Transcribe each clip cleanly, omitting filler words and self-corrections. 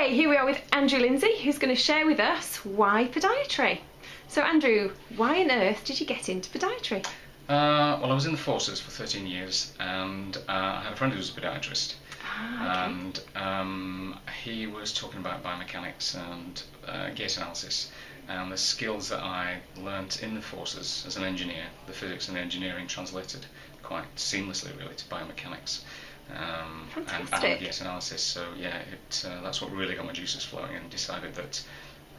Okay, here we are with Andrew Lindsay, who's going to share with us why podiatry. So Andrew, why on earth did you get into podiatry? Well, I was in the forces for 13 years and I had a friend who was a podiatrist. Okay. And he was talking about biomechanics and gait analysis, and the skills that I learnt in the forces as an engineer, the physics and engineering translated quite seamlessly really to biomechanics and gait analysis. So yeah, that's what really got my juices flowing, and decided that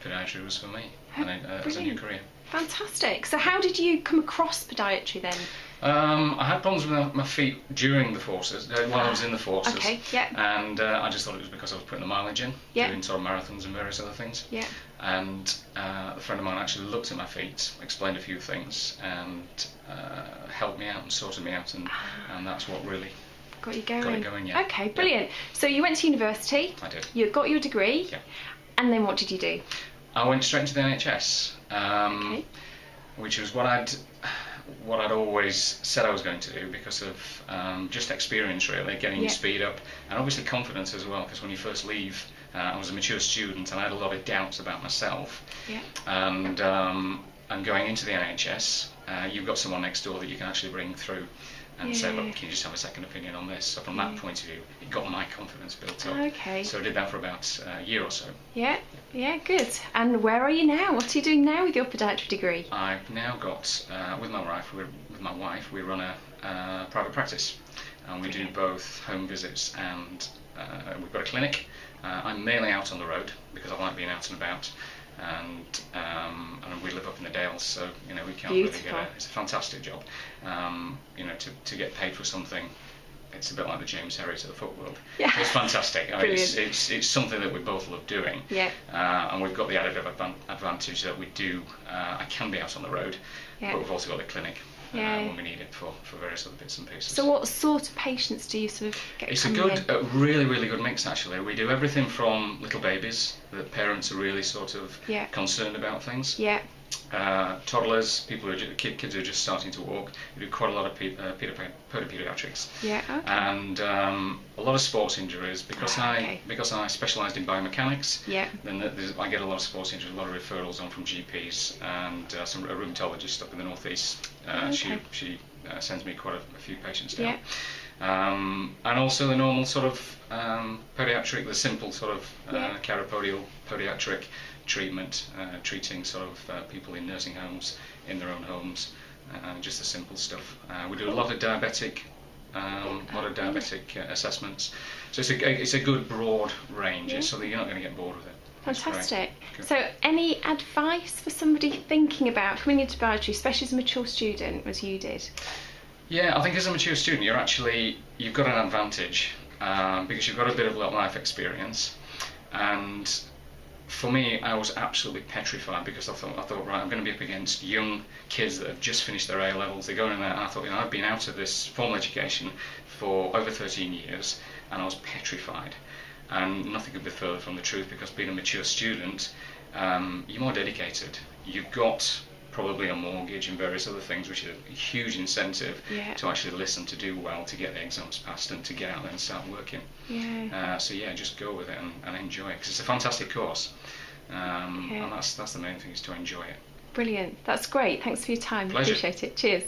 podiatry was for me as a new career. Fantastic. So how did you come across podiatry then? I had problems with my feet during the forces, while I was in the forces. Okay, yeah. And I just thought it was because I was putting the mileage in, doing sort of marathons and various other things. Yeah. And a friend of mine actually looked at my feet, explained a few things, and helped me out and sorted me out, and that's what really got you going. Got it going, yeah. Okay, brilliant. Yeah. So you went to university. I did. You got your degree. Yeah. And then what did you do? I went straight into the NHS, okay. which was what I'd always said I was going to do, because of just experience really, getting your speed up, and obviously confidence as well, because when you first leave, I was a mature student and I had a lot of doubts about myself. Yeah. And going into the NHS, you've got someone next door that you can actually bring through and say, look, can you just have a second opinion on this? So from that point of view, it got my confidence built up. Okay. So I did that for about a year or so. Yeah, yeah, good. And where are you now? What are you doing now with your podiatry degree? I've now got, with my wife, we run a private practice, and we do both home visits and we've got a clinic. I'm mainly out on the road because I like being out and about, and we live up in the Dales, so you know we can't really get it's a fantastic job. You know, to get paid for something, it's a bit like the James Herriot of the foot world. Yeah. It's fantastic. I mean, it's something that we both love doing. Yeah. And we've got the added advantage that we do. I can be out on the road, but we've also got the clinic. When we need it for various other bits and pieces. So what sort of patients do you sort of get? It's a really good mix actually. We do everything from little babies that parents are really sort of concerned about things. Yeah. Toddlers, people who are kids who are just starting to walk. We do quite a lot of podiatrics. Yeah. Okay. And a lot of sports injuries, because I specialised in biomechanics. Yeah. Then I get a lot of sports injuries, a lot of referrals on from GPs, and a rheumatologist up in the northeast. She sends me quite a few patients down. Yeah. And also the normal sort of podiatric, the simple sort of carapodial podiatric treatment, treating sort of people in nursing homes, in their own homes, just the simple stuff. We do a lot of diabetic assessments. So it's a good broad range, so that you're not going to get bored with it. Fantastic. So any advice for somebody thinking about coming into podiatry, especially as a mature student, as you did? Yeah, I think as a mature student, you've got an advantage because you've got a bit of life experience. And for me, I was absolutely petrified, because I thought, right, I'm going to be up against young kids that have just finished their A levels. They're going in there, and I thought, I've been out of this formal education for over 13 years, and I was petrified. And nothing could be further from the truth, because being a mature student, you're more dedicated. You've got probably a mortgage and various other things, which is a huge incentive to actually listen, to do well, to get the exams passed, and to get out there and start working. Yeah. So yeah, just go with it and enjoy it, because it's a fantastic course. And that's the main thing, is to enjoy it. Brilliant. That's great. Thanks for your time. Pleasure. Appreciate it. Cheers.